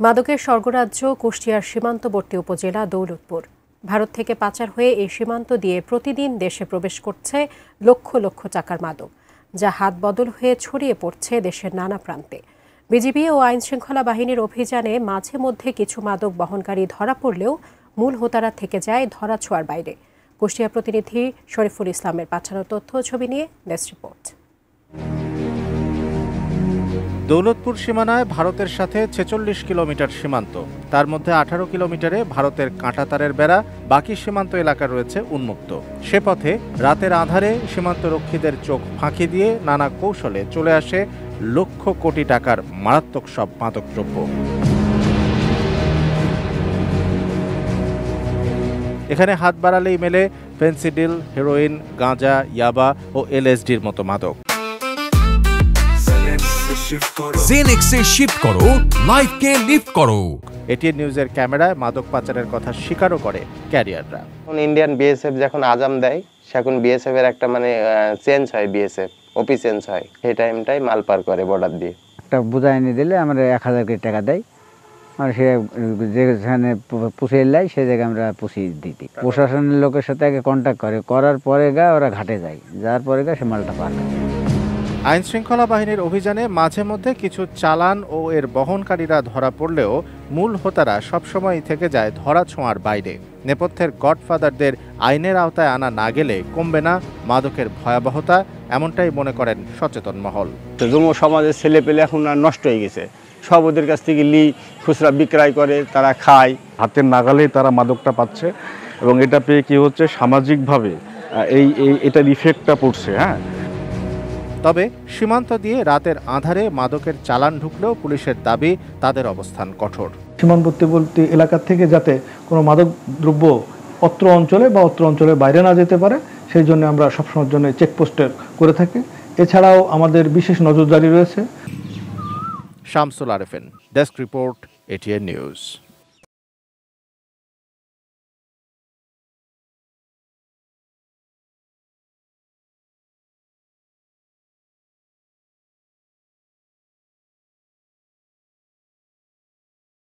মাদকের স্বর্গরাজ্য কুষ্টিয়ার সীমান্তবর্তী উপজেলা দৌলতপুর। ভারত থেকে পাচার হয়ে এই সীমান্ত দিয়ে প্রতিদিন দেশে প্রবেশ করছে লক্ষ লক্ষ টাকার মাদক, যা হাত বদল হয়ে ছড়িয়ে পড়ছে দেশের নানা প্রান্তে। বিজিবি ও আইনশৃঙ্খলা বাহিনীর অভিযানে মাঝে মধ্যে কিছু মাদক বহনকারী ধরা পড়লেও মূল হোতারা থেকে যায় ধরাছোঁয়ার বাইরে। কুষ্টিয়া প্রতিনিধি শরীফুল ইসলামের পাঠানো তথ্য ছবি নিয়ে ডেস্ক রিপোর্ট। দৌলতপুর সীমানায় ভারতের সাথে ৪৬ কিলোমিটার সীমান্ত, তার মধ্যে ১৮ কিলোমিটারে ভারতের কাঁটাতারের বেড়া, বাকি সীমান্ত এলাকা রয়েছে উন্মুক্ত। সে পথে রাতের আঁধারে সীমান্তরক্ষীদের চোখ ফাঁকি দিয়ে নানা কৌশলে চলে আসে লক্ষ কোটি টাকার মারাত্মক সব মাদকদ্রব্য। এখানে হাত বাড়ালেই মেলে ফেন্সিডিল, হেরোইন, গাঁজা, ইয়াবা ও এলএসডির মতো মাদক। জেনেক্সে শিফট করো, লাইফকে লিফট করো। এটিএন নিউজের ক্যামেরায় মাদক পাচারের কথা স্বীকারও করে ক্যারিয়াররা। ইন্ডিয়ান বিএসএফ যখন আজাম দেয়, সেখন বিএসএফ এর একটা চেঞ্জ হয়, বিএসএফ ওপি চেঞ্জ হয়, সেই টাইমটাই মাল পার করে বর্ডার দিয়ে। একটা বোঝা এনে দিলে আমরা 1000 কোটি টাকা দেয়, আর সে যেখানে পুষিয়ে নেয় সেই জায়গায় আমরা পুষিয়ে দিই। প্রশাসনের লোকের সাথে আগে কন্ট্যাক্ট করার পরে ওরা ঘাটে যায়, যার পরে সে মালটা পার করে। আইন শৃঙ্খলা বাহিনীর অভিযানে মাঝে মধ্যে কিছু চালান ও এর বহনকারীরা ধরা পড়লেও মূল হোতারা সবসময় থেকে যায় ধরাছোঁয়ার বাইরে। নেপথ্যের গডফাদারদের আইনের আওতায় আনা না গেলে কমবে না মাদকের ভয়াবহতা, এমনটাই মনে করেন সচেতন মহল। যুব সমাজের ছেলে পেলে এখন নষ্ট হয়ে গেছে, সব ওদের কাছ থেকে খুচরা বিক্রয় করে, তারা খায়, হাতের নাগালেই তারা মাদকটা পাচ্ছে এবং এটা পেয়ে কি হচ্ছে সামাজিকভাবে এটার ইফেক্টটা পড়ছে। তবে সীমান্ত দিয়ে রাতের আঁধারে মাদকের চালান ঢুকলেও পুলিশের দাবি তাদের অবস্থান কঠোর। সীমান্তবর্তী এলাকা থেকে যাতে কোনো মাদক দ্রব্য অত্র অঞ্চলে বা অত্র অঞ্চলের বাইরে না যেতে পারে, সেই জন্য আমরা সবসময়ের জন্য চেকপোস্টের করে থাকি। এছাড়াও আমাদের বিশেষ নজরদারি রয়েছে। Shamsul Arefin, desk report, ATN news.